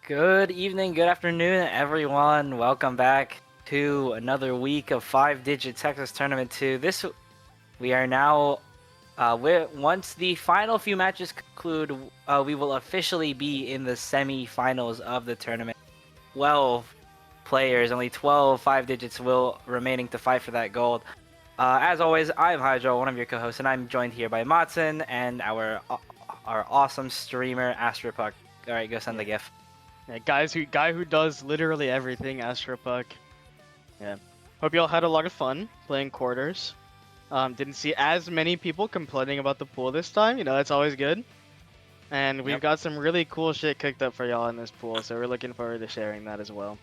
Good evening, good afternoon, everyone. Welcome back to another week of 5-digit Texas Tournament 2. We are now, once the final few matches conclude, we will officially be in the semi-finals of the tournament. 12 players, only 12 5-digits will remaining to fight for that gold. As always, I'm Hydro, one of your co-hosts, and I'm joined here by Matson and our awesome streamer, Astropuck. Alright, go send the GIF. Yeah, guy who does literally everything, Astropuck. Yeah. Hope y'all had a lot of fun playing quarters. Didn't see as many people complaining about the pool this time. You know, that's always good. And we've got some really cool shit cooked up for y'all in this pool, so we're looking forward to sharing that as well.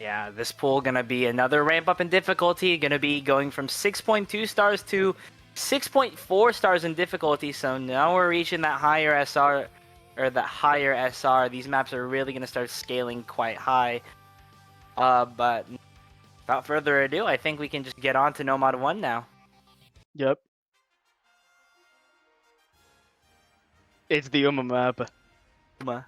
Yeah, this pool gonna be another ramp up in difficulty. Gonna be going from 6.2 stars to 6.4 stars in difficulty. So now we're reaching that higher SR. Or the higher SR, these maps are really going to start scaling quite high. But without further ado, I think we can just get on to Nomad 1 now. Yep. It's the Uma map. Uma.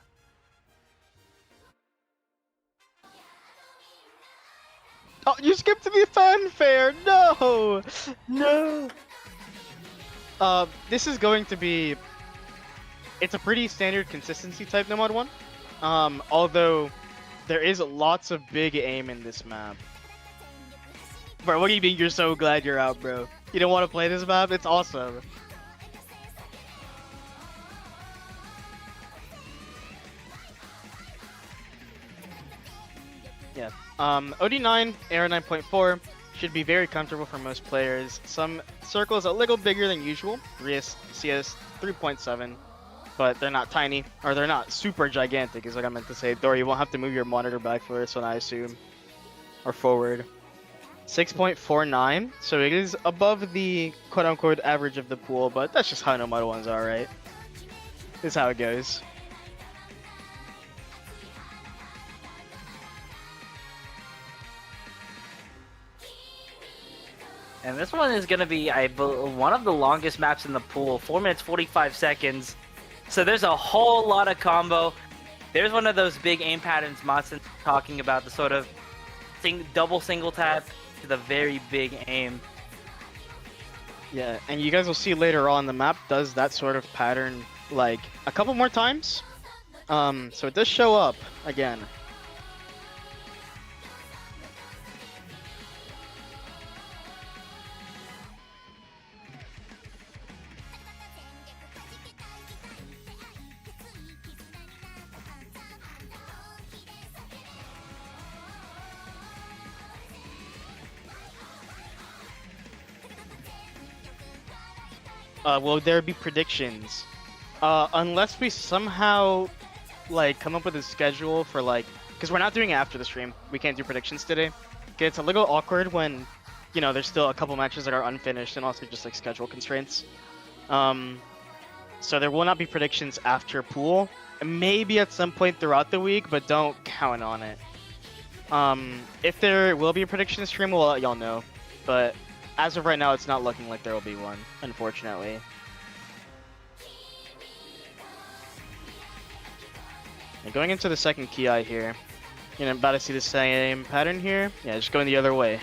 Oh, you skipped to the fanfare! No! No! This is going to be... It's a pretty standard consistency type Nomad 1. Although there is lots of big aim in this map. Bro, what do you mean you're so glad you're out, bro? You don't want to play this map? It's awesome. Yeah. OD9, Air 9.4 should be very comfortable for most players. Some circles a little bigger than usual. CS 3.7. But they're not tiny, or they're not super gigantic, is what I meant to say. Though you won't have to move your monitor back for this one, I assume. Or forward. 6.49, so it is above the quote-unquote average of the pool, but that's just how Nomad 1s are, right? This is how it goes. And this one is going to be one of the longest maps in the pool. 4 minutes, 45 seconds. So there's a whole lot of combo. There's one of those big aim patterns Matson talking about, the sort of double single tap to the very big aim. Yeah, and you guys will see later on the map does that sort of pattern like a couple more times. So it does show up again. Will there be predictions? Unless we somehow, like, come up with a schedule for, like... Because we're not doing it after the stream. We can't do predictions today. Okay, it's a little awkward when, you know, there's still a couple matches that are unfinished and also just, like, schedule constraints. So there will not be predictions after pool. Maybe at some point throughout the week, but don't count on it. If there will be a prediction stream, we'll let y'all know. But... as of right now, it's not looking like there will be one, unfortunately. And going into the second Ki here, you know, about to see the same pattern here. Yeah, just going the other way.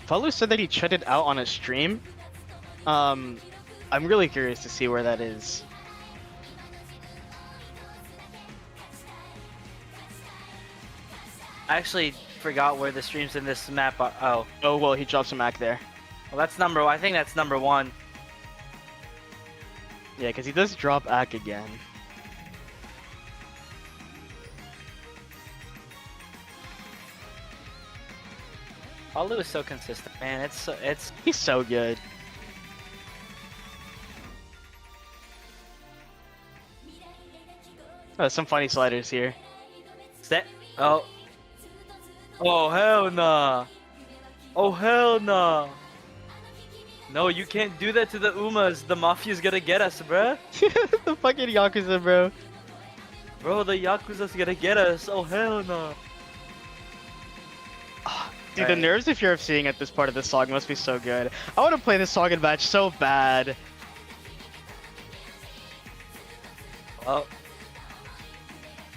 Falu said that he checked it out on a stream. I'm really curious to see where that is. I actually forgot where the streams in this map are. Oh. Oh, well, he dropped some Mac there. Well, I think that's number 1. Yeah, because he does drop Ak again. Palu is so consistent, man. He's so good. Oh, some funny sliders here. Oh. Oh, hell nah. Oh, hell nah. No, you can't do that to the Umas. The Mafia's gonna get us, bruh. The fucking Yakuza, bro. Bro, the Yakuza's gonna get us. Oh, hell no. Dude, the nerves if you're seeing at this part of the song must be so good. I want to play this song in match so bad. Oh.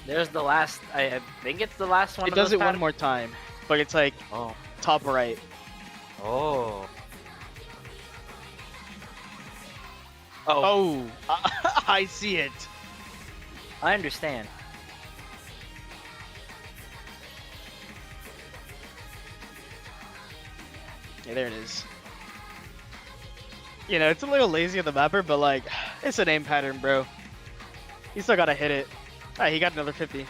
There's the last, I think it's the last one It of does those it one patterns. more time, but it's like Oh. top right. Oh. Oh, I see it. I understand. Yeah, there it is. You know, it's a little lazy of the mapper, but like, it's an aim pattern, bro. You still gotta hit it. Alright, he got another 50.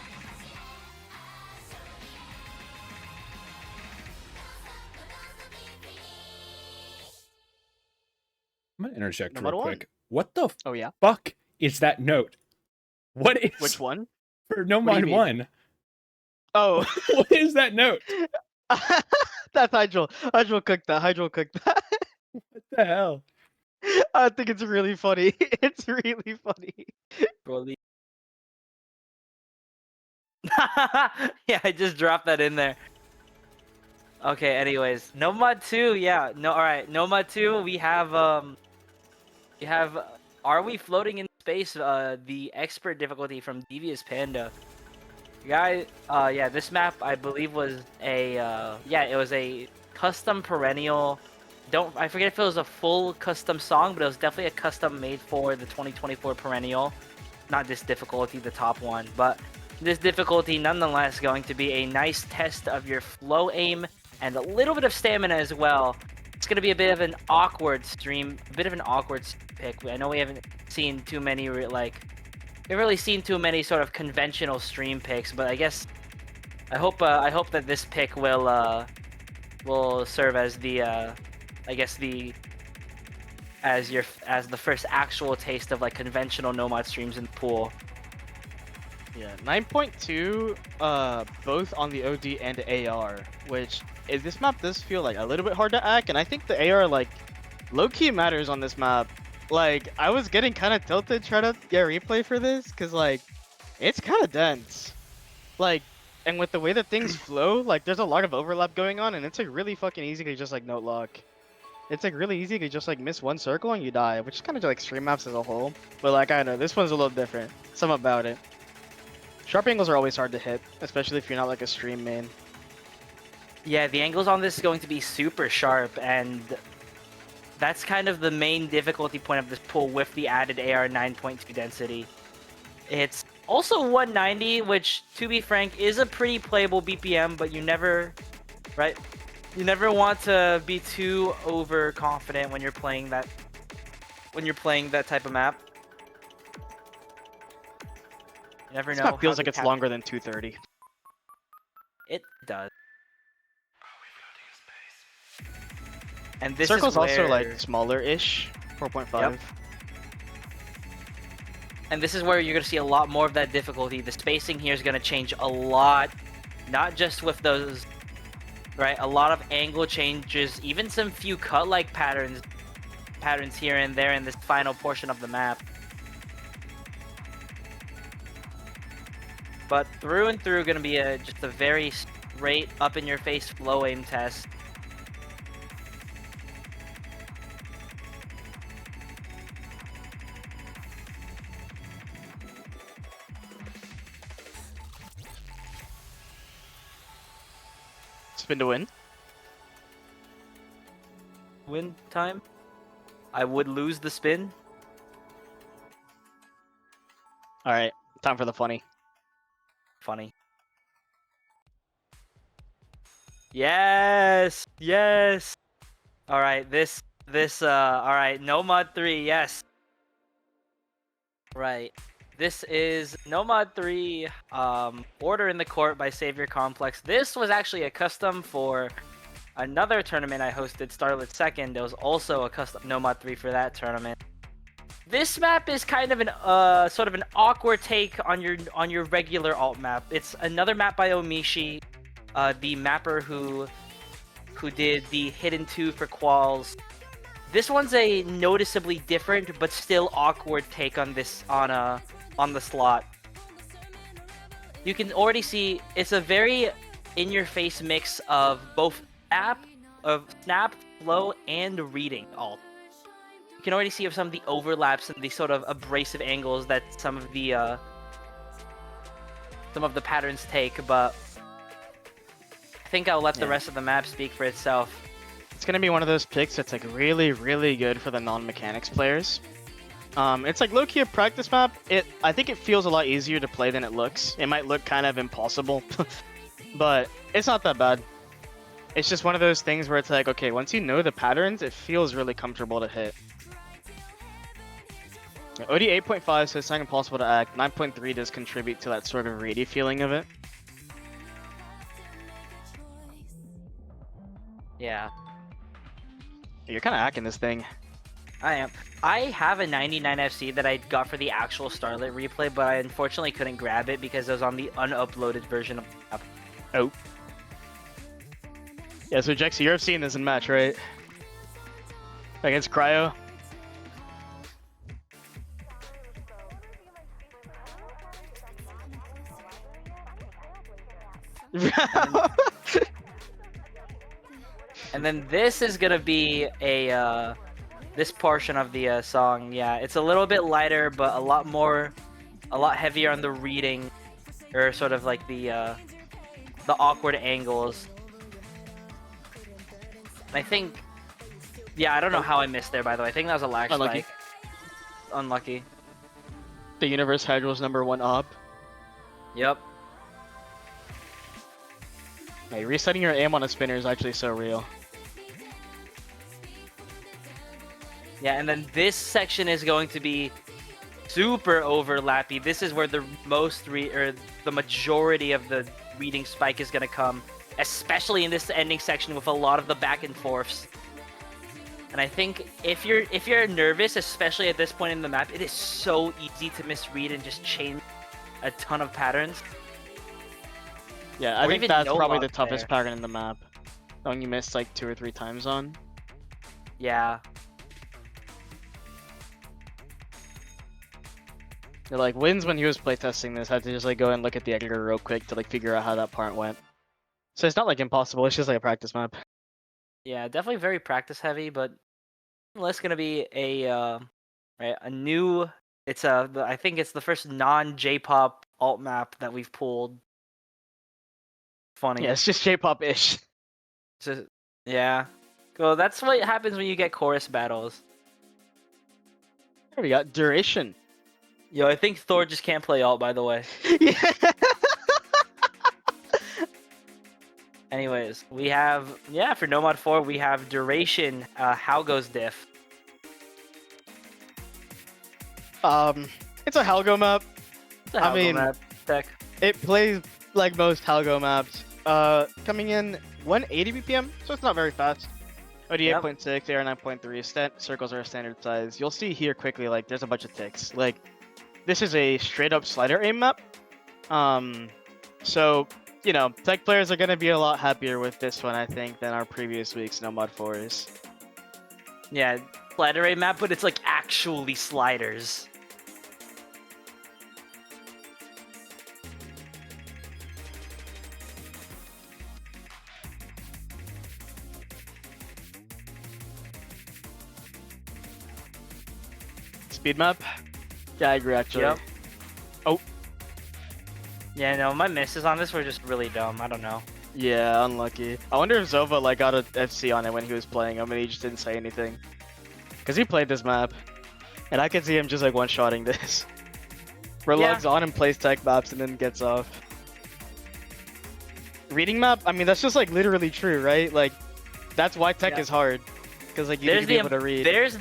I'm gonna interject Number real one. quick. What the Oh yeah? fuck is that note? What is Which one? for No What do you Mod mean? 1? Oh. What is that note? That's Hydro. Hydro cooked that. Hydro cooked that. What the hell? I think it's really funny. It's really funny. Broly. Yeah, I just dropped that in there. Okay, anyways. No Mod 2, yeah. No, alright. No Mod 2, we have, Are We Floating in Space, the expert difficulty from Devious Panda. Guy, yeah, this map, I believe, was it was a custom perennial. I forget if it was a full custom song, but it was definitely a custom made for the 2024 perennial. Not this difficulty, the top one, but this difficulty nonetheless going to be a nice test of your flow aim and a little bit of stamina as well. It's going to be a bit of an awkward pick. I know we haven't seen too many we haven't really seen too many sort of conventional stream picks, but I guess I hope that this pick will serve as the as the first actual taste of like conventional nomad streams in the pool. Yeah, 9.2, both on the OD and AR, which this map does feel like a little bit hard to act, and I think the AR like low-key matters on this map. Like, I was getting kind of tilted trying to get replay for this, because like, it's kind of dense. Like, and with the way that things flow, like there's a lot of overlap going on, and it's like really fucking easy to just like note lock. It's like really easy to just like miss one circle and you die, which is kind of like stream maps as a whole. But like, I don't know, this one's a little different. Something about it. Sharp angles are always hard to hit, especially if you're not like a stream main. Yeah, the angles on this is going to be super sharp, and that's kind of the main difficulty point of this pool with the added AR 9.2 density. It's also 190, which, to be frank, is a pretty playable BPM, but you never want to be too overconfident when you're playing that type of map. You never This know. map feels like it's longer than 230. It does. And this Circle's is where... also like smaller-ish, 4.5. Yep. And this is where you're going to see a lot more of that difficulty. The spacing here is going to change a lot, not just with those, right? A lot of angle changes, even some few cut-like patterns here and there in this final portion of the map. But through and through, going to be just a very straight, up-in-your-face flow aim test. Spin to win. Win time. I would lose the spin. Alright, time for the funny. Funny. Yes! Yes! Alright, alright, no mod 3, yes. Right. This is No Mod 3, Order in the Court by Savior Complex. This was actually a custom for another tournament I hosted, Starlit Second. There was also a custom No Mod 3 for that tournament. This map is kind of an sort of an awkward take on your regular alt map. It's another map by Omishi, the mapper who did the Hidden 2 for Qualls. This one's a noticeably different but still awkward take on the slot. you can already see it's a very in-your-face mix of both snap, flow, and reading all. You can already see some of the overlaps and the sort of abrasive angles that some of the patterns take, but I think I'll let the rest of the map speak for itself. It's gonna be one of those picks that's like really, really good for the non-mechanics players. It's like low-key a practice map. I think it feels a lot easier to play than it looks. It might look kind of impossible, but it's not that bad. It's just one of those things where it's like, okay, once you know the patterns, it feels really comfortable to hit. OD 8.5, so it's not impossible to act. 9.3 does contribute to that sort of ready feeling of it. Yeah, You're kind of hacking this thing. I am. I have a 99 FC that I got for the actual Starlit replay, but I unfortunately couldn't grab it because it was on the unuploaded version of the app. Oh. Yeah, so Jax, you're seeing this in match, right? Against Cryo. And then this is gonna be a this portion of the song. Yeah, it's a little bit lighter, but a lot heavier on the reading, or sort of like the awkward angles. And I think, yeah, I don't know how I missed there. By the way, I think that was a lag Unlucky. spike. Unlucky. The Universe Hydra's #1 op. Yep. Hey, resetting your aim on a spinner is actually so real. Yeah, and then this section is going to be super overlappy. This is where the the majority of the reading spike is going to come, especially in this ending section with a lot of the back and forths. And I think if you're nervous, especially at this point in the map, it is so easy to misread and just change a ton of patterns. Yeah, I Or think even that's no probably the luck toughest there. pattern in the map. The one you missed like 2 or 3 times on. Yeah. They're like, Wins when he was playtesting this had to just like go and look at the editor real quick to like figure out how that part went. So it's not like impossible, it's just like a practice map. Yeah, definitely very practice heavy, but it's gonna be a new. I think it's the first non-J-pop alt map that we've pulled. Funny. Yeah, it's just J-pop-ish. Just, yeah. Well, that's what happens when you get chorus battles. Here we got Duration. Yo, I think Thor just can't play alt, by the way. Yeah. Anyways, we have, for Nomad 4, we have Duration, How Goes Diff. It's a Halgo map. It's a I Halgo mean, map tech. It plays like most Halgo maps. Coming in 180 BPM, so it's not very fast. OD 8.6, AR 9.3, circles are a standard size. You'll see here quickly, like, there's a bunch of ticks. Like, this is a straight-up slider aim map. So, you know, tech players are going to be a lot happier with this one, I think, than our previous week's Nomad 4s. Yeah, slider A map, but it's like actually sliders. Speed map? Yeah, I agree, actually. Yep. Oh. Yeah, no, my misses on this were just really dumb. I don't know. Yeah, unlucky. I wonder if Zova like got an FC on it when he was playing him and he just didn't say anything. Because he played this map. And I could see him just like one-shotting this. Relogs on and plays tech maps and then gets off. Reading map? I mean, that's just like literally true, right? Like, that's why tech is hard. Because like you need to be able to read. There's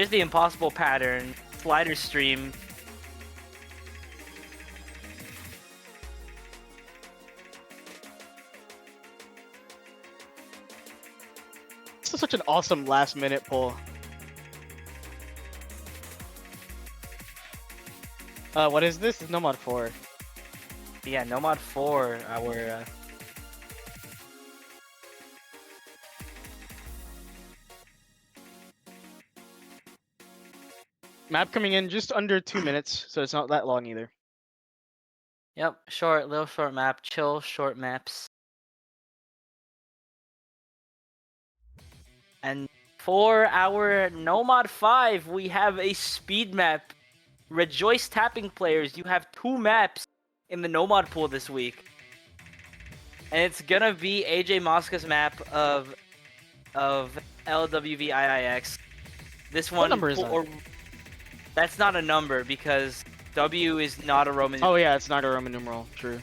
the impossible pattern. Slider stream. This is such an awesome last-minute pull. What is this? It's Nomad 4. Yeah, Nomad 4, our... Map coming in just under 2 minutes, so it's not that long either. Yep, little short map, chill short maps. And for our Nomad 5, we have a speed map. Rejoice tapping players, you have 2 maps in the Nomad pool this week. And it's gonna be AJ Mosca's map of LWVIIX. This What one, number is that? that's not a number because W is not a Roman. Oh yeah, it's not a Roman numeral. True.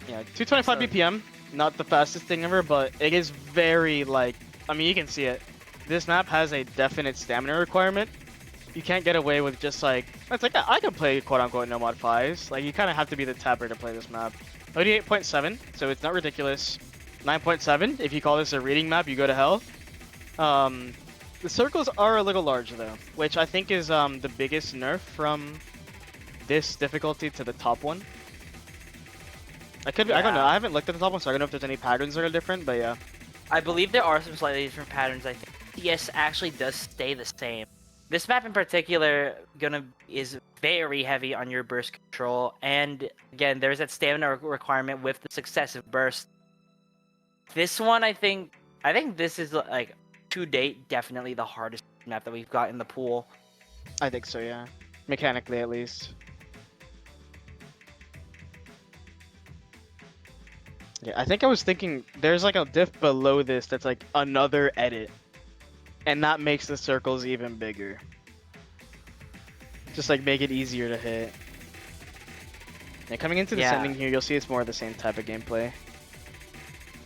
Yeah, 225 So- BPM. Not the fastest thing ever, but it is very like. I mean, you can see it. This map has a definite stamina requirement. You can't get away with just like. It's like I can play quote unquote no mod 5s. Like you kind of have to be the tapper to play this map. 88.7, so it's not ridiculous. 9.7. If you call this a reading map, you go to hell. The circles are a little large though, which I think is the biggest nerf from this difficulty to the top one. I don't know. I haven't looked at the top one, so I don't know if there's any patterns that are different, but yeah. I believe there are some slightly different patterns. I think CS actually does stay the same. This map in particular is very heavy on your burst control, and again, there's that stamina requirement with the successive burst. This one, I think this is like to date definitely the hardest map that we've got in the pool. I think so, yeah. Mechanically, at least. Yeah, I think I was thinking there's like a diff below this that's like another edit. And that makes the circles even bigger. Just like make it easier to hit. Yeah, coming into the ending here, you'll see it's more of the same type of gameplay.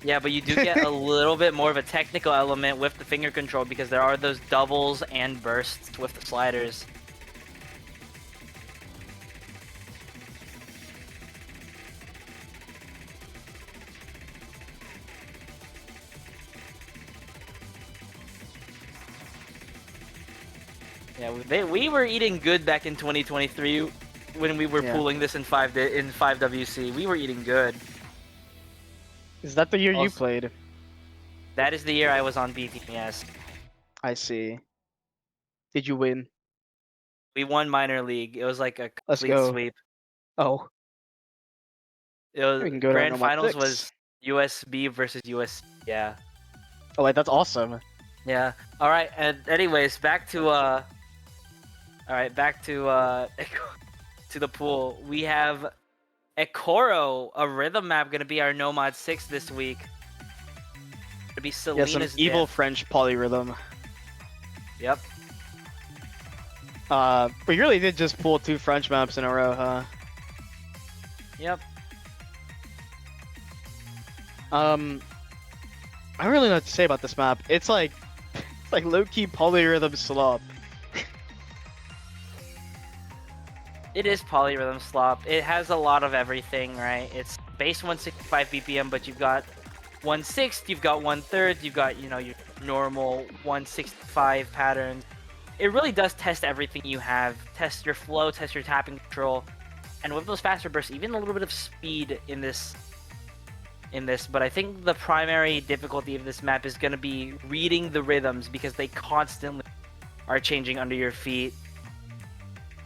Yeah, but you do get a little bit more of a technical element with the finger control because there are those doubles and bursts with the sliders. Yeah, we were eating good back in 2023 when we were pooling this in 5WC. We were eating good. Is that the year Also, you played? That is the year I was on B Team, yes. I see. Did you win? We won minor league. It was like a Let's complete go. sweep. Oh. It was We can go to grand Nomad finals 6. was USB versus US. Yeah. Oh wait, that's awesome. Yeah. All right. And anyways, back to to the pool. We have Ekoro, a rhythm map, gonna be our Nomad 6 this week. Gonna be Selena's some evil French polyrhythm. Yep. We really did just pull 2 French maps in a row, huh? Yep. I don't really know what to say about this map. It's like low-key polyrhythm slop. It is polyrhythm slop. It has a lot of everything, right? It's base 165 BPM, but you've got 1/6, you've got 1/3, you've got, you know, your normal 165 patterns. It really does test everything you have. Test your flow, test your tapping control. And with those faster bursts, even a little bit of speed in this. But I think the primary difficulty of this map is going to be reading the rhythms because they constantly are changing under your feet.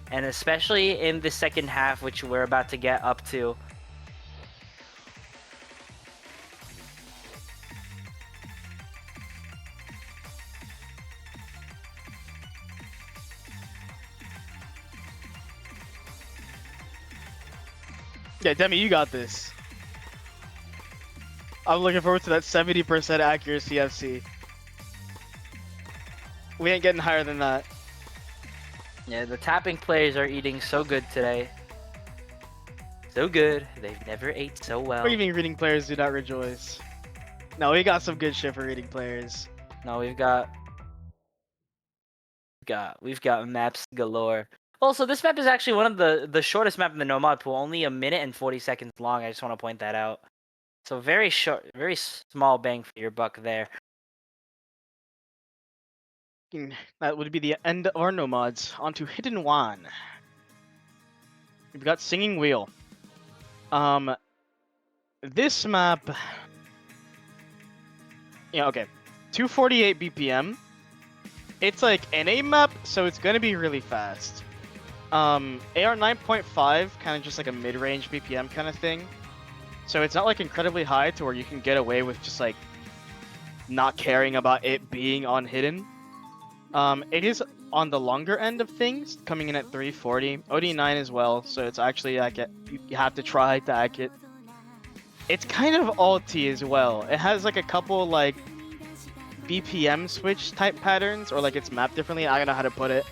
And especially in the second half, which we're about to get up to. Yeah, Demi, you got this. I'm looking forward to that 70% accuracy FC. We ain't getting higher than that. Yeah, the tapping players are eating so good today. So good, they've never ate so well. Or even reading players do not rejoice. No, we got some good shit for reading players. No, we've got maps galore. Also, this map is actually one of the shortest map in the Nomad pool, only 1 minute and 40 seconds long. I just want to point that out. So very short, very small bang for your buck there. That would be the end of our Nomads. On to Hidden One. We've got Singing Wheel. This map... Yeah, okay. 248 BPM. It's like NA map, so it's gonna be really fast. AR 9.5, kind of just like a mid-range BPM kind of thing. So it's not like incredibly high to where you can get away with just like not caring about it being on hidden. It is on the longer end of things, coming in at 340, OD9 as well. So it's actually like you have to try to hack it. It's kind of alty as well. It has like a couple like BPM switch type patterns, or like it's mapped differently. I don't know how to put it.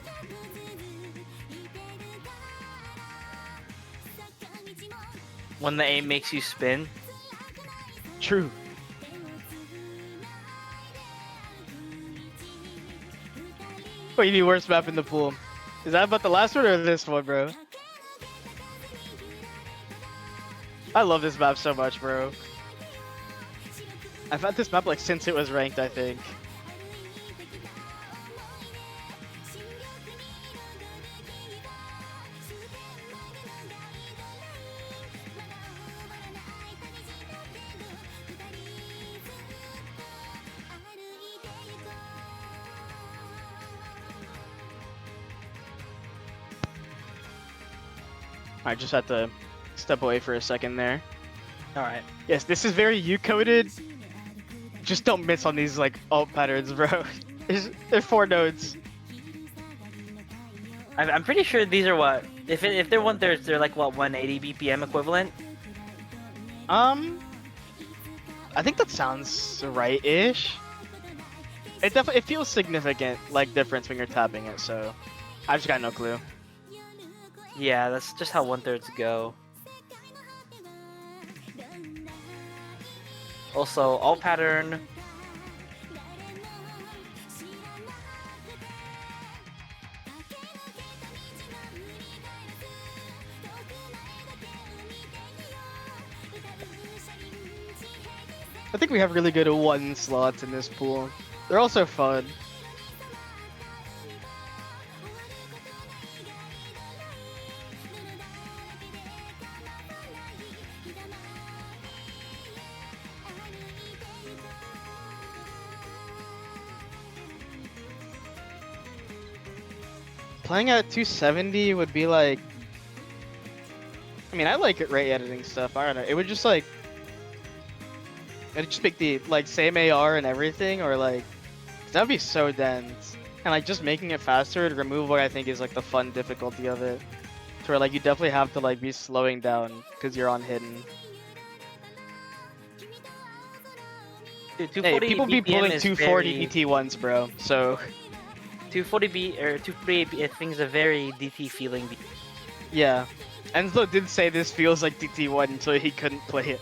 When the aim makes you spin. True. Wait, you need worst map in the pool. Is that about the last one or this one, bro? I love this map so much, bro. I've had this map like since it was ranked, I think. I just had to step away for a second there. Alright. Yes, this is very U-coded. Just don't miss on these like alt patterns, bro. They're 4 nodes. I'm pretty sure these are what? If they're they're like what, 180 BPM equivalent? I think that sounds right-ish. It feels significant, like difference when you're tapping it. So I just got no clue. Yeah, that's just how 1/3 go. Also, alt pattern. I think we have really good 1 slots in this pool. They're also fun. Playing at 270 would be like... I mean, I like it rate editing stuff. I don't know. It would just like... It'd just make the like same AR and everything, or like... That'd be so dense. And like just making it faster to remove what I think is like the fun difficulty of it. To where like you definitely have to like be slowing down because you're on hidden. Dude, Hey, 240 people be BPM pulling is 240 very... DT ones, bro. So 240 or 240 I think is a very DT feeling. yeah. Enzo did say this feels like DT1 until he couldn't play it.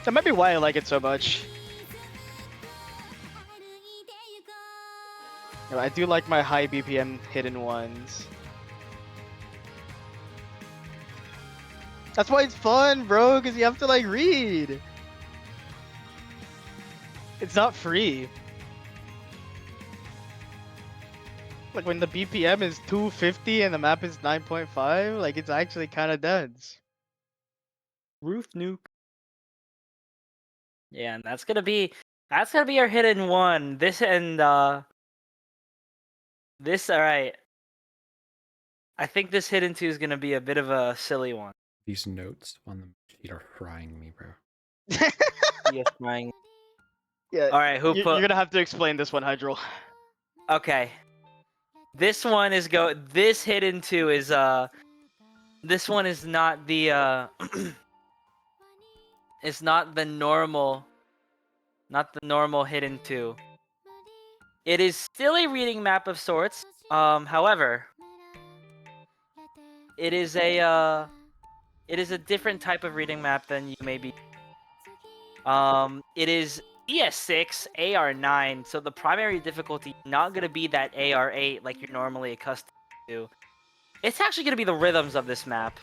That might be why I like it so much. You know, I do like my high BPM hidden ones. That's why it's fun, bro, because you have to like read. It's not free. Like when the BPM is 250 and the map is 9.5, like it's actually kind of dense. Roof nuke. Yeah, and that's gonna be our hidden one. This and this, alright. I think this hidden 2 is gonna be a bit of a silly one. These notes on the sheet are frying me, bro. Yes, mine. Yeah. Alright, who You're put... gonna have to explain this one, Hydral. Okay. This one is this hidden 2 is this one is not the it's not the normal hidden 2. It is still a reading map of sorts. However, it is a different type of reading map than you may be. It is ES6 AR9, so the primary difficulty not gonna be that AR8 like you're normally accustomed to. It's actually gonna be the rhythms of this map.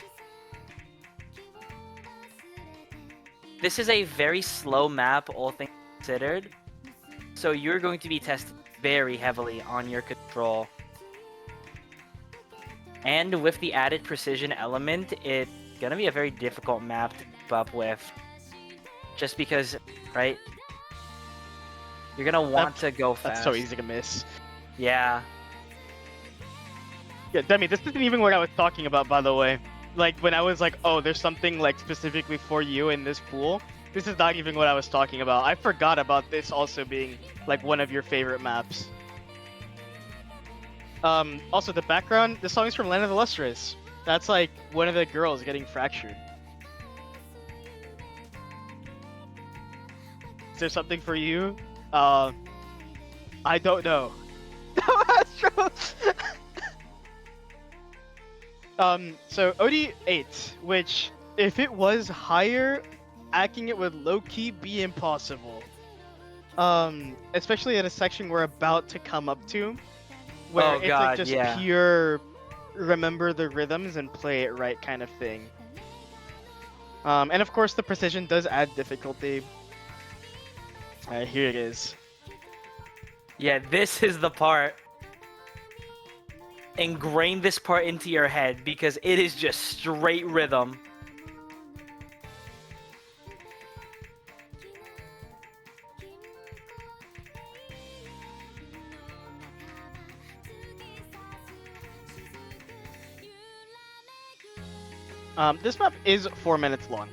This is a very slow map, all things considered. So you're going to be tested very heavily on your control. And with the added precision element, it's gonna be a very difficult map to keep up with. Just because, right? You're gonna want to go fast. That's so easy to miss. Yeah. Yeah, Demi, this isn't even what I was talking about, by the way. Like, when I was like, oh, there's something, like, specifically for you in this pool, this is not even what I was talking about. I forgot about this also being, like, one of your favorite maps. Also, the background, the song is from Land of the Lustrous. That's, like, one of the girls getting fractured. Is there something for you? I don't know. Astro! So OD8, which, if it was higher, hacking it would low-key be impossible. Especially at a section we're about to come up to, where Oh it's like god, just yeah. pure remember the rhythms and play it right kind of thing. And of course the precision does add difficulty. Alright, here it is. Yeah, this is the part. Ingrain this part into your head because it is just straight rhythm. This map is 4 minutes long.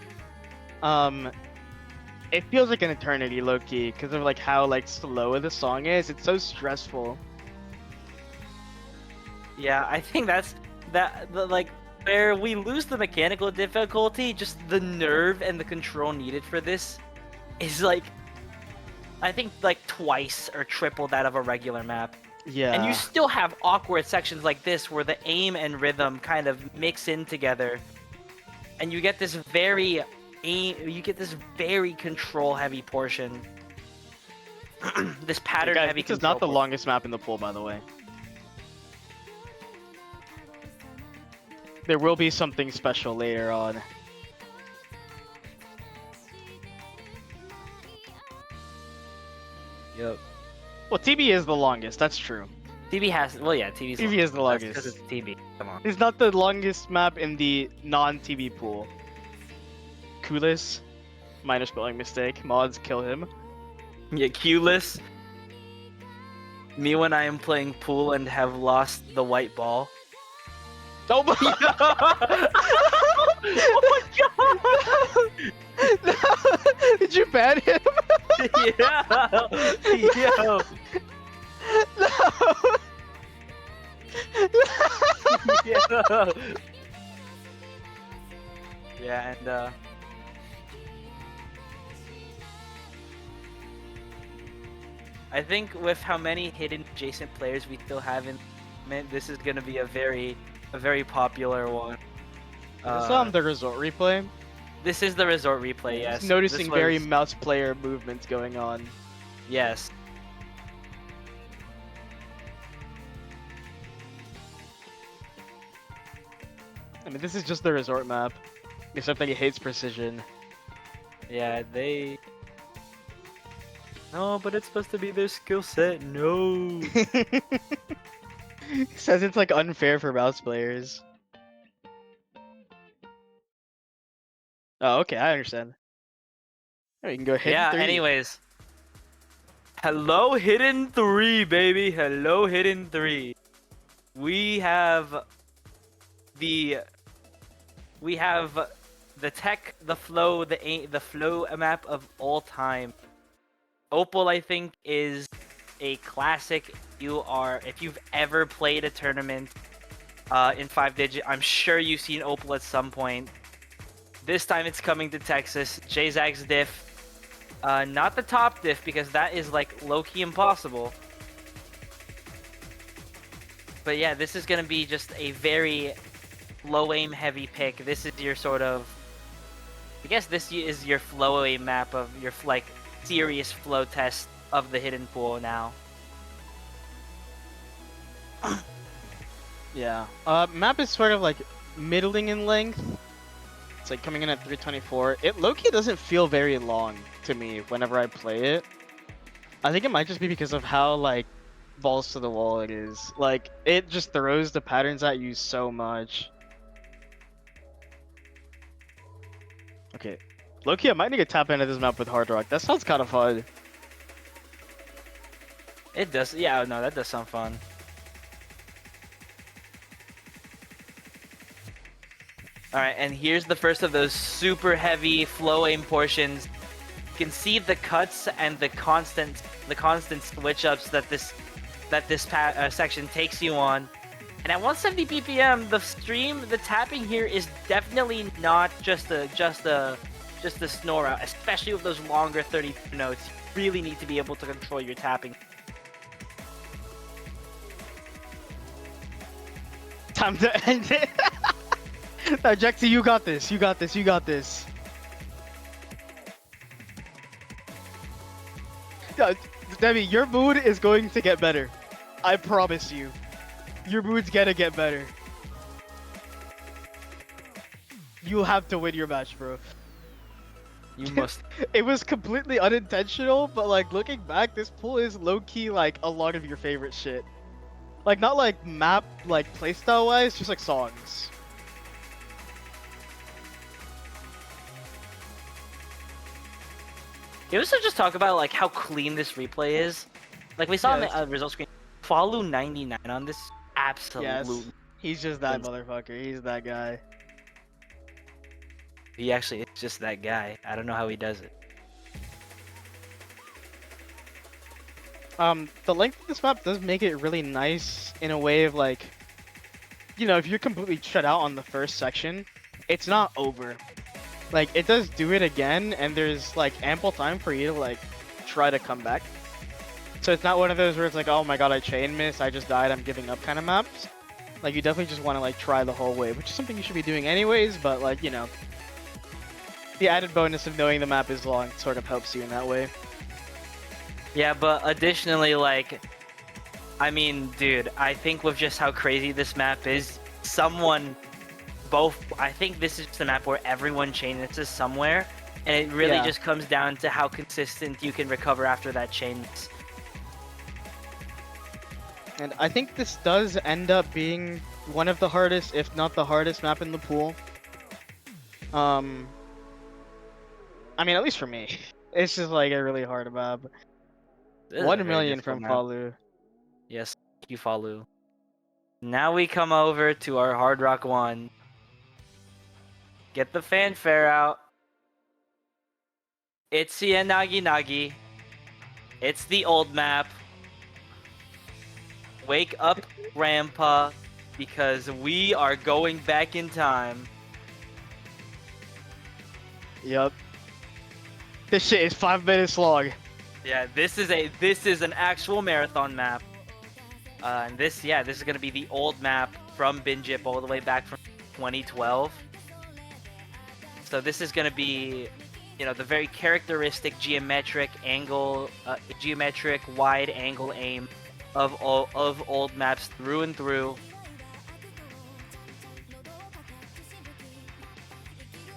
It feels like an eternity, low-key, because of like how like slow the song is. It's so stressful. Yeah, I think that's like where we lose the mechanical difficulty, just the nerve and the control needed for this is like I think like twice or triple that of a regular map. Yeah. And you still have awkward sections like this where the aim and rhythm kind of mix in together. And you get this very control heavy portion. This pattern Guys, heavy this is control not the portion. longest map in the pool, by the way. There will be something special later on. Yep. Well, TB is the longest. That's true. TB has TB's TB is the longest. because it's TB. Come on. It's not the longest map in the non-TB pool. Kulis, minor spelling mistake. Mods kill him. Yeah, Q-less. Me when I am playing pool and have lost the white ball. Oh my Oh no! Did you ban him? yeah. Yo. No! Yeah. Yeah, and I think with how many hidden adjacent players we still have in this is gonna be a very popular one. Is this the resort replay? This is the resort replay, yes. Just noticing This very was- mouse player movements going on. Yes. I mean, this is just the resort map, except that he hates precision. Yeah, they. No, but it's supposed to be their skill set. No. Says it's like unfair for mouse players. Oh, okay, I understand. Alright, you can go hit Yeah. 3. Anyways. Hello, hidden 3, baby. Hello, hidden 3. We have the tech, the flow, the flow map of all time. Opal, I think, is a classic. If you've ever played a tournament in 5-digit, I'm sure you've seen Opal at some point. This time it's coming to Texas. J-Zag's diff. Not the top diff, because that is like low-key impossible. But yeah, this is gonna be just a very low aim heavy pick. This is your sort of, I guess this is your flow aim map of your like serious flow test of the hidden pool now. Yeah. Map is sort of like middling in length. It's like coming in at 324. It low-key doesn't feel very long to me whenever I play it. I think it might just be because of how like balls to the wall it is. Like it just throws the patterns at you so much. Okay. Low-key, I might need to tap into this map with Hard Rock. That sounds kind of fun. It does, yeah, no, that does sound fun. All right, and here's the first of those super heavy flow aim portions. You can see the cuts and the constant switch ups that this section takes you on. And at 170 BPM, the tapping here is definitely not just a snore out, especially with those longer 30 notes. You really need to be able to control your tapping. Time to end it. Now, Jaxie, you got this. You got this. You got this. Yeah, Debbie, your mood is going to get better. I promise you. Your mood's gonna get better. You have to win your match, bro. You must. It was completely unintentional, but like looking back, this pool is low-key like a lot of your favorite shit. Like not like map, like playstyle wise, just like songs. Can we also just talk about like how clean this replay is? Like we saw on the result screen, Falu 99 on this, absolutely. Yes, he's just that motherfucker. He's that guy. He actually is just that guy. I don't know how he does it. The length of this map does make it really nice in a way of like, you know, if you're completely shut out on the first section, it's not over. Like, it does do it again, and there's like ample time for you to like try to come back. So it's not one of those where it's like, oh my god, I chain missed, I just died, I'm giving up kind of maps. Like, you definitely just want to like try the whole way, which is something you should be doing anyways, but like, you know, the added bonus of knowing the map is long sort of helps you in that way. Yeah, but additionally, like, I mean, dude, I think with just how crazy this map is, I think this is just a map where everyone chain misses somewhere, and it really just comes down to how consistent you can recover after that chain miss. And I think this does end up being one of the hardest, if not the hardest map in the pool. I mean, at least for me. It's just like a really hard map. 1 million from Falu. Yes, thank you, Falu. Now we come over to our Hard Rock 1. Get the fanfare out. It's the Nagi Nagi. It's the old map. Wake up, Grandpa, because we are going back in time. Yup. This shit is 5 minutes long. Yeah, this is an actual marathon map. And this is gonna be the old map from Binjip all the way back from 2012. So this is gonna be, you know, the very characteristic geometric wide angle aim of old maps through and through.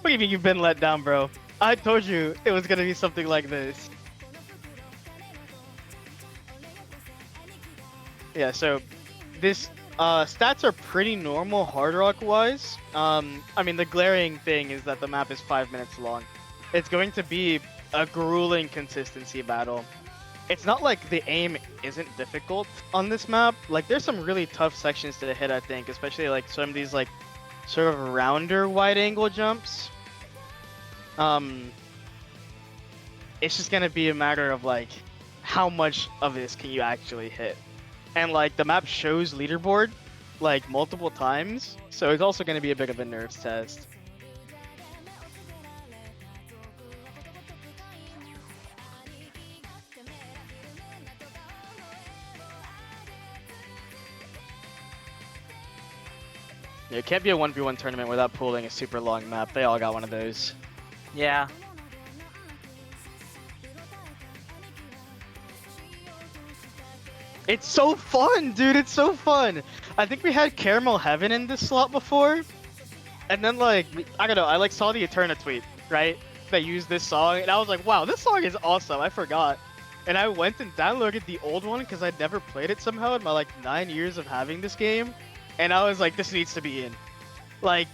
What do you mean you've been let down, bro? I told you it was gonna be something like this. Yeah, so this stats are pretty normal Hard Rock wise. I mean, the glaring thing is that the map is 5 minutes long. It's going to be a grueling consistency battle. It's not like the aim isn't difficult on this map. Like, there's some really tough sections to hit, I think, especially like some of these like sort of rounder wide angle jumps. It's just gonna be a matter of like how much of this can you actually hit. And like the map shows leaderboard like multiple times, so it's also going to be a bit of a nerves test. Yeah, it can't be a 1v1 tournament without pooling a super long map. They all got one of those. Yeah. It's so fun, dude. It's so fun. I think we had Caramel Heaven in this slot before. And then, like, I don't know, I, like, saw the Eterna tweet, right? That used this song. And I was like, wow, this song is awesome. I forgot. And I went and downloaded the old one because I'd never played it somehow in my, like, 9 years of having this game. And I was like, this needs to be in. Like,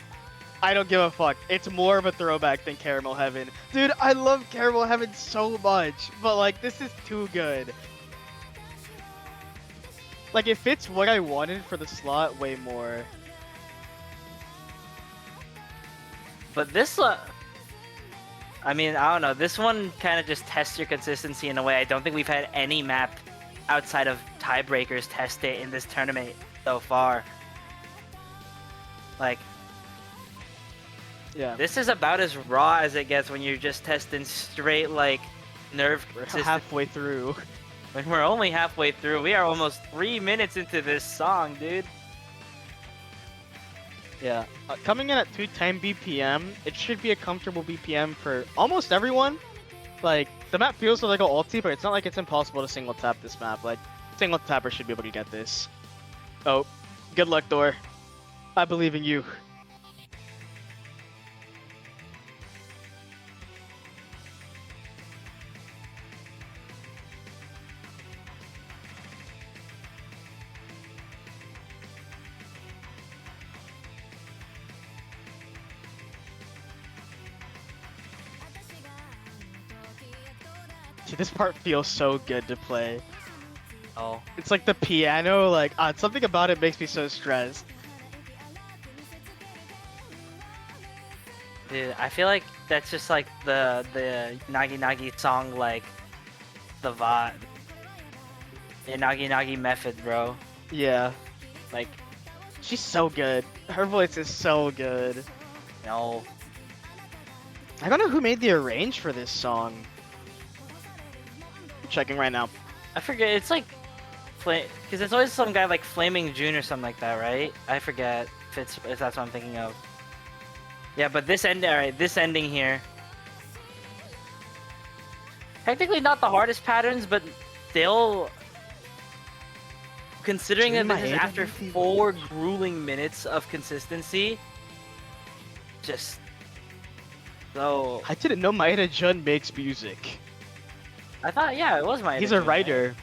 I don't give a fuck. It's more of a throwback than Caramel Heaven. Dude, I love Caramel Heaven so much. But, like, this is too good. Like, it fits what I wanted for the slot way more. But this, I mean, I don't know. This one kind of just tests your consistency in a way. I don't think we've had any map outside of tiebreakers test it in this tournament so far. Like, Yeah. this is about as raw as it gets when you're just testing straight, like, nerve We're consistency. halfway through. When we're only halfway through. We are almost 3 minutes into this song, dude. Yeah. Coming in at 210 BPM, it should be a comfortable BPM for almost everyone. Like, the map feels like an ulti, but it's not like it's impossible to single tap this map. Like, single tapper should be able to get this. Oh, good luck, Thor. I believe in you. Dude, this part feels so good to play. Oh. It's like the piano, like, something about it makes me so stressed. Dude, I feel like that's just like the Nagi Nagi song, like, the vibe. The Nagi Nagi method, bro. Yeah. Like, She's so good. Her voice is so good. no. I don't know who made the arrange for this song. Checking right now. I forget, it's like, because it's always some guy like Flaming June or something like that, right? I forget if that's what I'm thinking of. Yeah, but this alright, this ending here. Technically not the hardest patterns, but still, considering that this is after 4 grueling minutes of consistency, just so. I didn't know Maeda Jun makes music. I thought, yeah, it was my. He's a writer.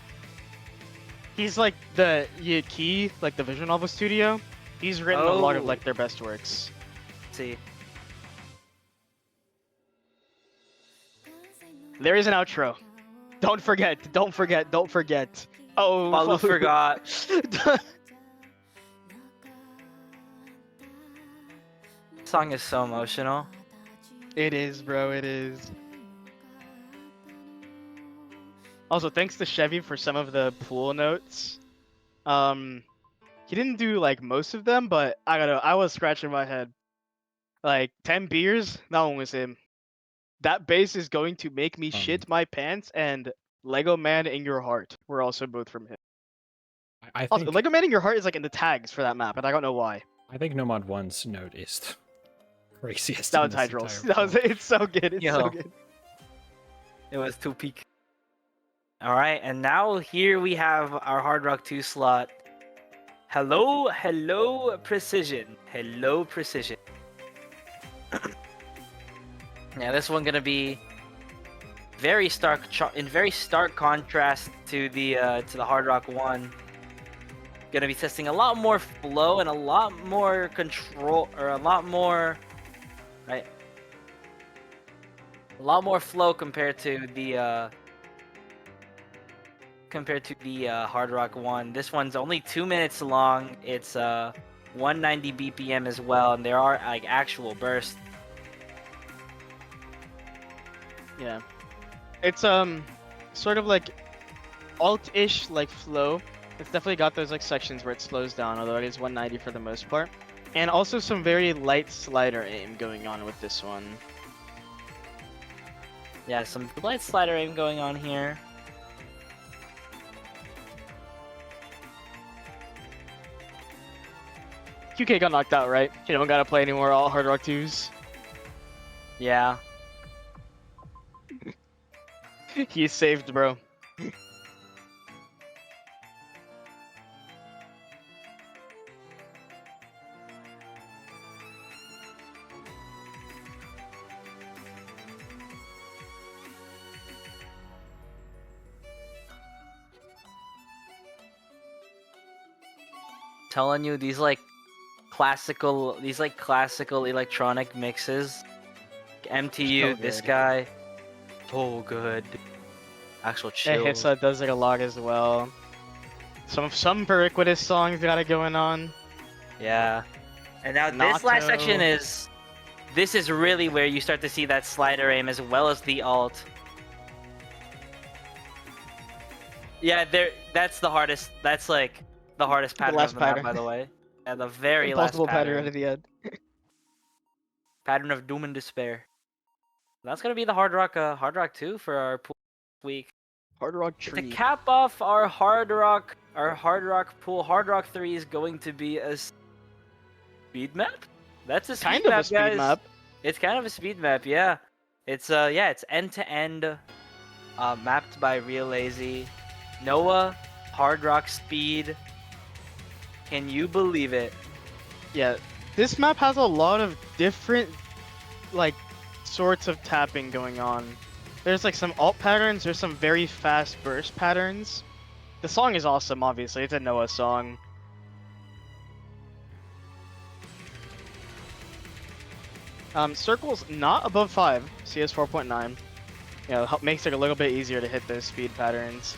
He's like the Key, like the visual novel studio. He's written a lot of like their best works. Let's see. There is an outro. Don't forget. Don't forget. Don't forget. Oh, Balu forgot. Song is so emotional. It is, bro. It is. Also, thanks to Chevy for some of the pool notes. He didn't do like most of them, but I was scratching my head. Like 10 beers, that one was him. That bass is going to make me shit my pants, and Lego Man in Your Heart were also both from him. I Also, think Lego Man in Your Heart is like in the tags for that map, and I don't know why. I think Nomad 1's note is the craziest. That in was this Hydros. entire That was pool. it's so good. It's so Yo. good. It was 2 peak. Alright, and now here we have our Hard Rock 2 slot. Hello, Precision. Hello, Precision. Yeah, this one gonna be very in very stark contrast to the Hard Rock 1. Gonna be testing a lot more flow and a lot more control, or a lot more, right? A lot more flow compared to the Hard Rock 1. This one's only 2 minutes long. It's 190 BPM as well, and there are like actual bursts. Yeah. It's sort of like alt-ish like flow. It's definitely got those like sections where it slows down, although it is 190 for the most part. And also some very light slider aim going on with this one. Yeah, some light slider aim going on here. QK got knocked out, right? You don't gotta play any more all Hard Rock 2s. Yeah. He's saved, bro. Telling you, these classical electronic mixes. MTU, So this good. guy. Oh, good. Actual chill. Hissa does it a lot as well. Some Periquitous songs got it going on. Yeah. And now this last Nato. section is this is really where you start to see that slider aim as well as the alt. Yeah, that's the hardest. That's like the hardest pattern last of the map, pattern. by the way. Yeah, the very last Impossible pattern pattern. at the end. Pattern of doom and despair. That's gonna be the Hard Rock 2 for our pool week. Hard Rock To Tree. cap off our Hard Rock pool, Hard Rock 3 is going to be a speed map. That's a speed Kind of map, a speed guys. map. It's kind of a speed map, yeah. It's it's end to end, mapped by Real Lazy. Noah, Hard Rock Speed. Can you believe it? Yeah, this map has a lot of different, like, sorts of tapping going on. There's like some alt patterns, there's some very fast burst patterns. The song is awesome, obviously. It's a Noah song. Circles not above 5, CS 4.9. You know, makes it a little bit easier to hit those speed patterns.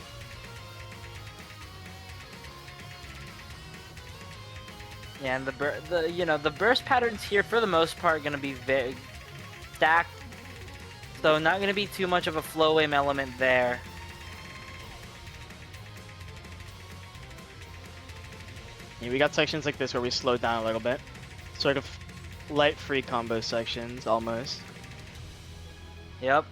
Yeah, and the burst patterns here for the most part are gonna be very stacked, so not gonna be too much of a flow aim element there. Yeah, we got sections like this where we slow down a little bit, sort of light free combo sections almost. Yep.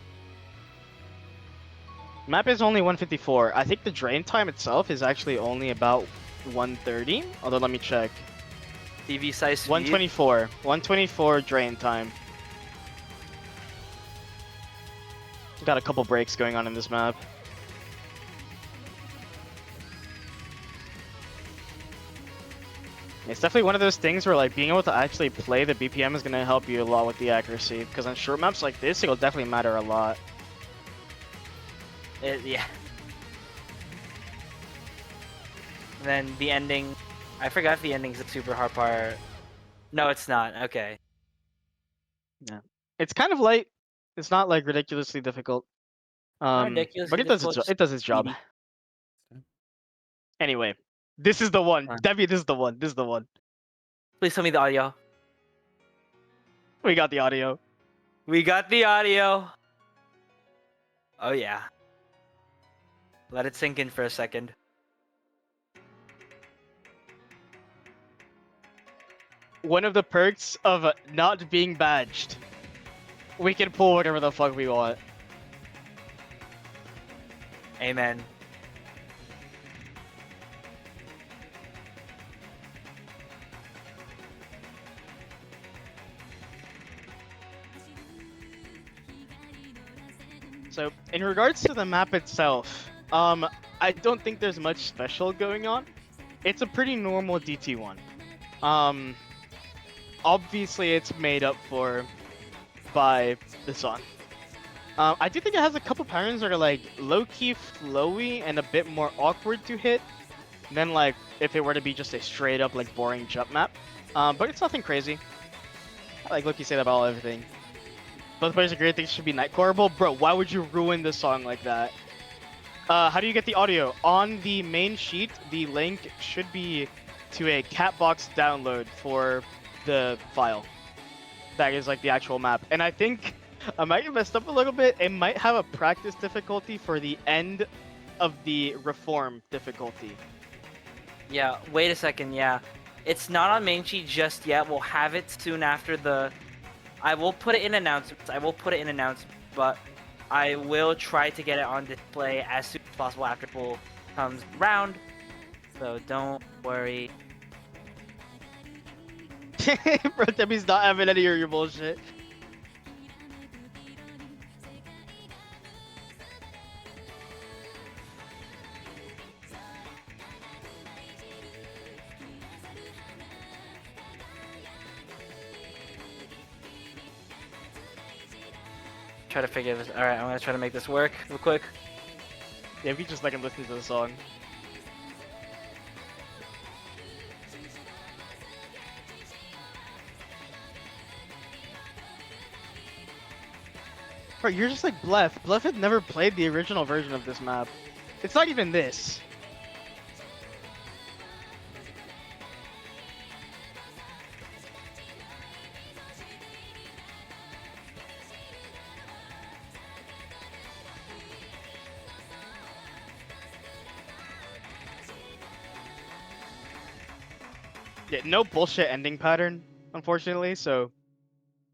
Map is only 154. I think the drain time itself is actually only about 130. Although let me check. TV size speed. 124. 124 drain time. Got a couple breaks going on in this map. It's definitely one of those things where like being able to actually play the BPM is going to help you a lot with the accuracy, because on short maps like this it'll definitely matter a lot. Yeah. Then the ending. I forgot if the ending's the super hard part. No, it's not. Okay. Yeah. It's kind of light. It's not like ridiculously difficult. Ridiculous. But it does its job. speedy. Anyway, this is the one. Alright. Debbie, this is the one. This is the one. Please tell me the audio. We got the audio. We got the audio. Oh yeah. Let it sink in for a second. One of the perks of not being badged. We can pull whatever the fuck we want. Amen. So, in regards to the map itself, I don't think there's much special going on. It's a pretty normal DT1. Obviously it's made up for by the song. I do think it has a couple patterns that are like low-key flowy and a bit more awkward to hit than like if it were to be just a straight up like boring jump map. But it's nothing crazy. I like Loki say that about everything. Both players agree things should be nightcoreable. Bro, why would you ruin the song like that? How do you get the audio? On the main sheet, the link should be to a Catbox download for the file. That is like the actual map. And I think I might have messed up a little bit. It might have a practice difficulty for the end of the reform difficulty. Yeah, wait a second, yeah. It's not on main sheet just yet. We'll have it soon after the... I will put it in announcements. But I will try to get it on display as soon as possible after pool comes round. So don't worry. Bro, Debbie's not having any of your bullshit. Try to figure this. Alright, I'm gonna try to make this work real quick. Yeah, we just like him listening to the song. Bro, you're just like Blef. Blef had never played the original version of this map. It's not even this. Yeah, no bullshit ending pattern, unfortunately. So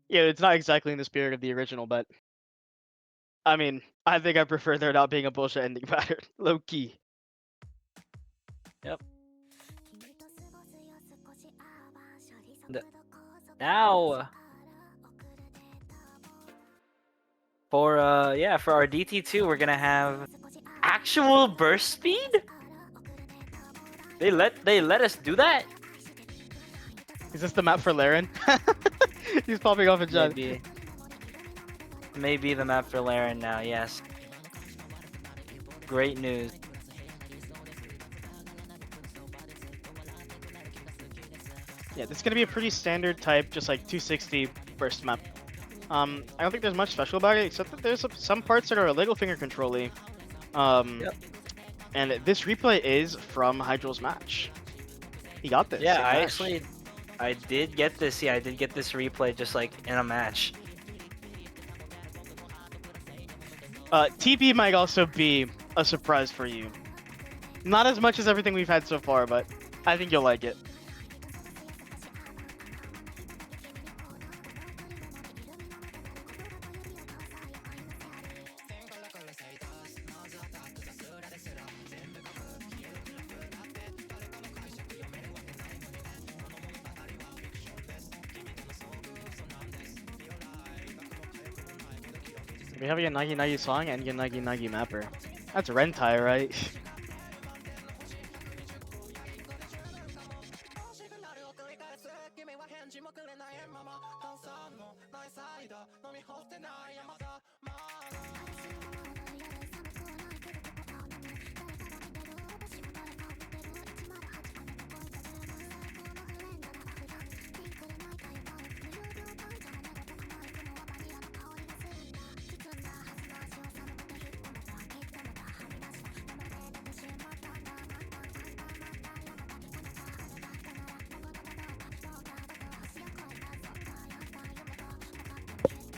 yeah, it's not exactly in the spirit of the original, but I mean, I think I prefer there not being a bullshit ending pattern, low key. Yep. Now for for our DT2 we're gonna have actual burst speed? They let us do that? Is this the map for Laren? He's popping off in chat. Maybe the map for Laren now, yes. Great news. Yeah, this is gonna be a pretty standard type, just like 260 burst map. I don't think there's much special about it, except that there's some parts that are a little finger controlly. Yep. And this replay is from Hydral's match. He got this. Yeah, same I match. actually I did get this. Yeah, I did get this replay just like in a match. TP might also be a surprise for you. Not as much as everything we've had so far, but I think you'll like it. We have a Yanagi Nagi song and Yanagi Nagi mapper. That's Rentai, right?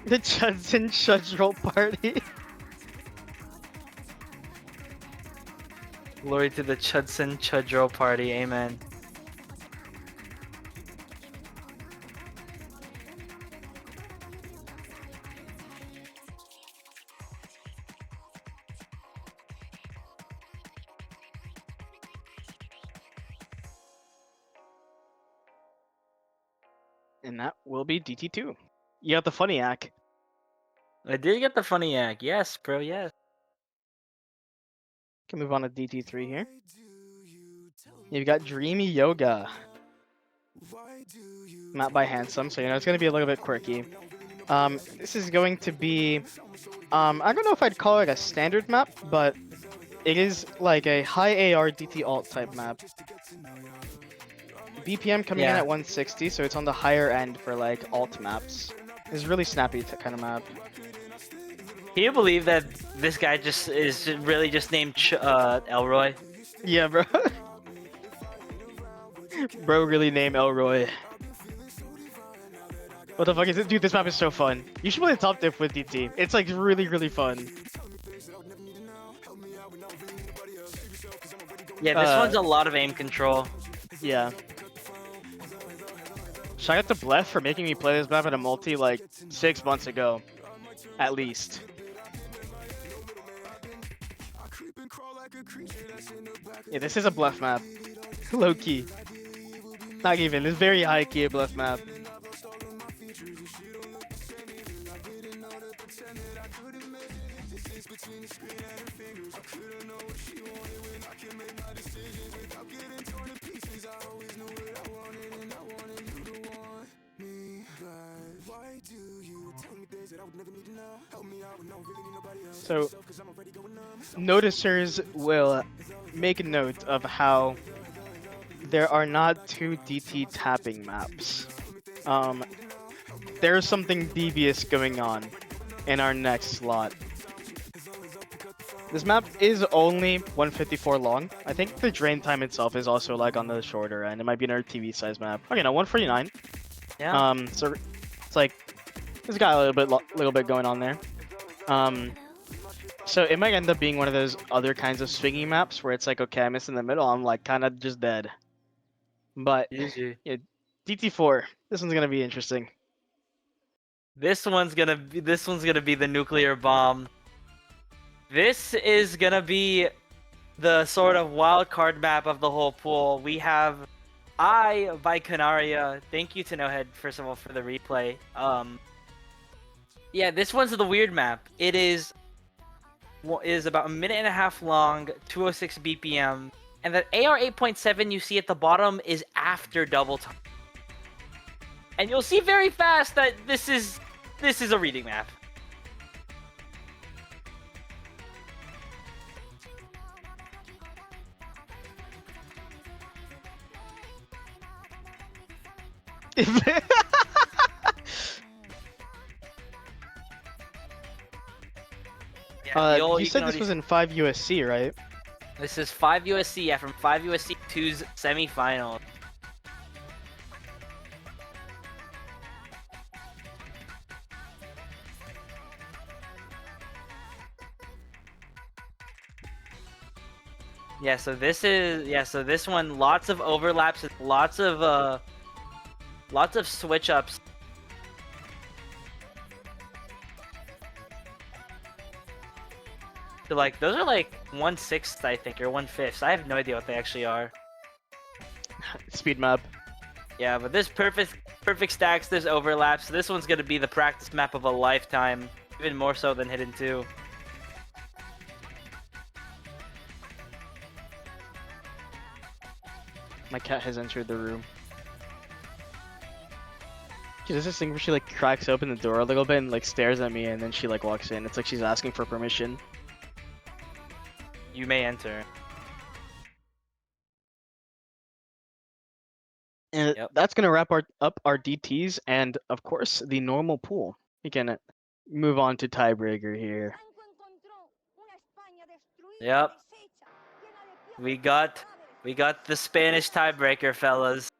The Judson Shudroll party. Glory to the Chudson Chudro party, amen. And that will be DT2. You got the funny act. I did get the funny act, yes, bro, yes. Can move on to DT3 here. You've got Dreamy Yoga. Map by Handsome, so you know it's gonna be a little bit quirky. This is going to be I don't know if I'd call it a standard map, but it is like a high AR DT alt type map. BPM coming in Yeah. at 160, so it's on the higher end for like alt maps. It's really snappy kind of map. Can you believe that this guy just is really just named Elroy? Yeah, bro. Bro really named Elroy. What the fuck is it? Dude, this map is so fun. You should play the top diff with DT. It's like really, really fun. Yeah, this one's a lot of aim control. Yeah. Shout out to Blef for making me play this map at a multi like 6 months ago. At least. Yeah, this is a Blef map. Low key. Not even. It's very high key a Blef map. So, noticers will make note of how there are not two DT tapping maps. There's something devious going on in our next slot. This map is only 154 long. I think the drain time itself is also like on the shorter end. It might be another TV size map. Okay, no, 149. Yeah. So it's like it's got a little bit going on there. So it might end up being one of those other kinds of swinging maps where it's like, okay, I miss in the middle. I'm like kind of just dead. But GG. yeah, DT4. This one's gonna be interesting. This one's gonna be the nuclear bomb. This is gonna be the sort of wild card map of the whole pool. We have I by Canaria. Thank you to No Head, first of all, for the replay. Yeah, this one's the weird map. It is about a minute and a half long, 206 BPM, and the AR 8.7 you see at the bottom is after double time. And you'll see very fast that this is a reading map. You said this was in 5 USC, right? This is 5 USC, yeah, from 5 USC 2's semifinal. Yeah, so this one, lots of overlaps, lots of switch ups. So like those are like 1/6 I think, or 1/5. I have no idea what they actually are. Speed map. Yeah, but this perfect stacks, there's overlaps. So this one's gonna be the practice map of a lifetime, even more so than Hidden 2. My cat has entered the room. She does this thing where she like cracks open the door a little bit and like stares at me, and then she like walks in. It's like she's asking for permission. You may enter. And Yep. that's gonna wrap up our DTs and of course the normal pool. We can move on to tiebreaker here. Yep. We got the Spanish tiebreaker, fellas.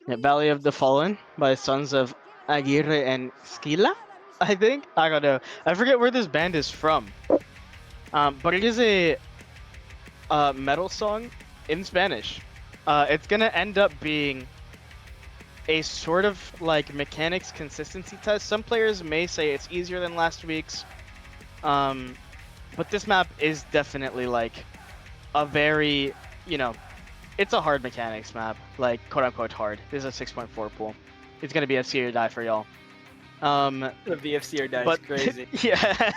Yeah, Valley of the Fallen by Sons of Aguirre and Esquila, I think. I don't know. I forget where this band is from. But it is a metal song in Spanish. It's gonna end up being a sort of like mechanics consistency test. Some players may say it's easier than last week's. But this map is definitely like a very, it's a hard mechanics map, like quote unquote hard. This is a 6.4 pool. It's gonna be FC or die for y'all. The VFC or die is crazy. Yeah,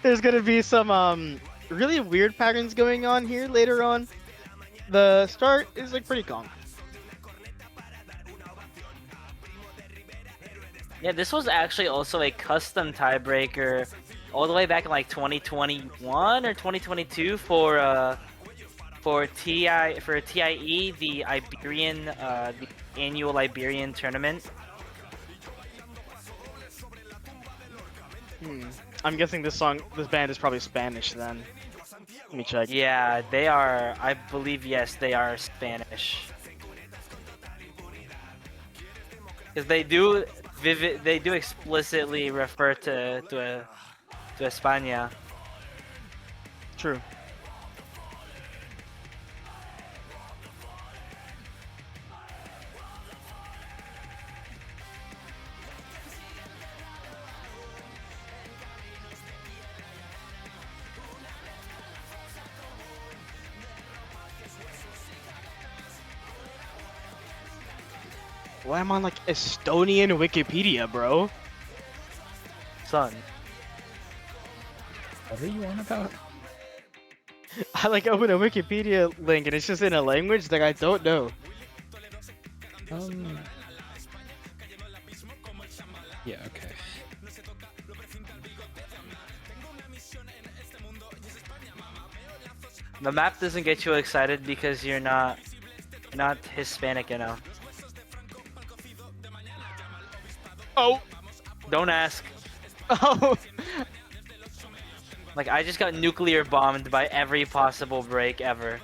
there's gonna be some really weird patterns going on here later on. The start is like pretty calm. Yeah, this was actually also a custom tiebreaker all the way back in like 2021 or 2022 for TIE, the Iberian the annual Iberian tournament. I'm guessing this band is probably Spanish then. Let me check. Yeah, they are. I believe, yes, they are Spanish. Because they do explicitly refer to España. True. Why am I on like Estonian Wikipedia, bro? Son. What are you on about? I like open a Wikipedia link and it's just in a language that I don't know. Yeah, okay. The map doesn't get you excited because you're not Hispanic enough. Oh! Don't ask. Oh! Like, I just got nuclear bombed by every possible break ever.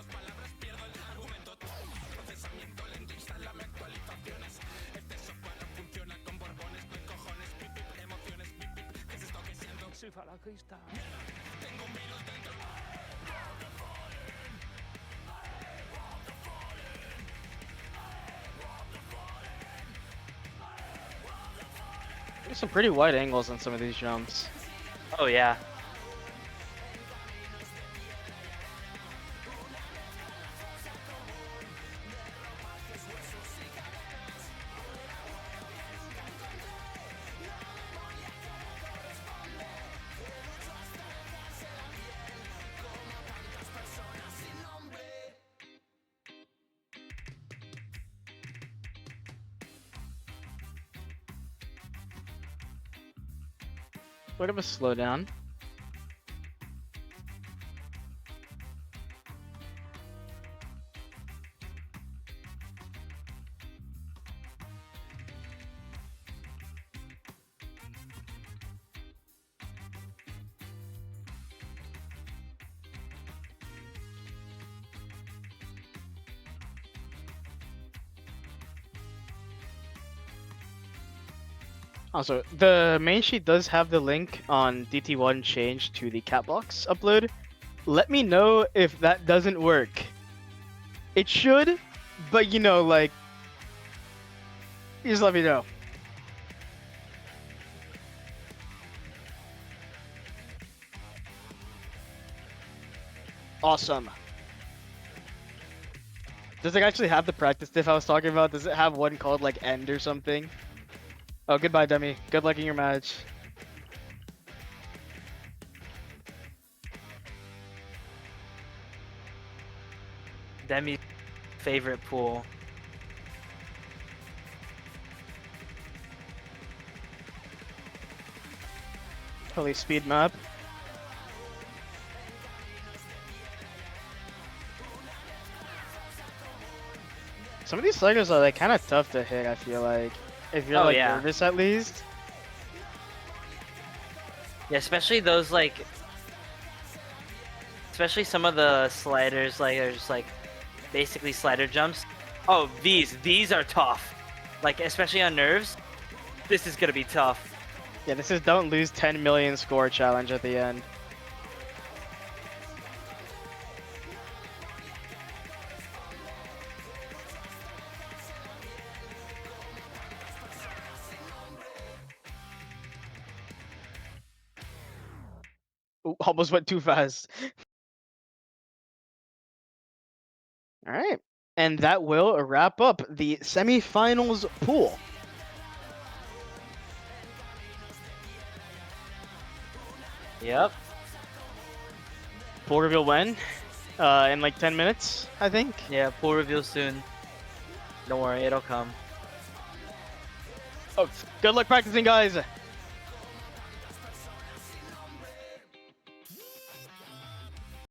There's some pretty wide angles on some of these jumps. Oh yeah. Bit of a slowdown. Also, the main sheet does have the link on DT1 change to the catbox upload. Let me know if that doesn't work. It should, but you know, like, just let me know. Awesome. Does it actually have the practice diff I was talking about? Does it have one called like end or something? Oh, goodbye, dummy. Good luck in your match. Demi's favorite pool. Holy speed map. Some of these cycles are like kind of tough to hit, I feel like. If you're like nervous at least. Yeah, especially those like, especially some of the sliders like are just like basically slider jumps. Oh, these are tough. Like especially on nerves, this is gonna be tough. Yeah, this is don't lose 10 million score challenge at the end. Ooh, almost went too fast. All right. And that will wrap up the semifinals pool. Yep. Pool reveal when? In like 10 minutes, I think. Yeah, pool reveal soon. Don't worry, it'll come. Oh, good luck practicing, guys.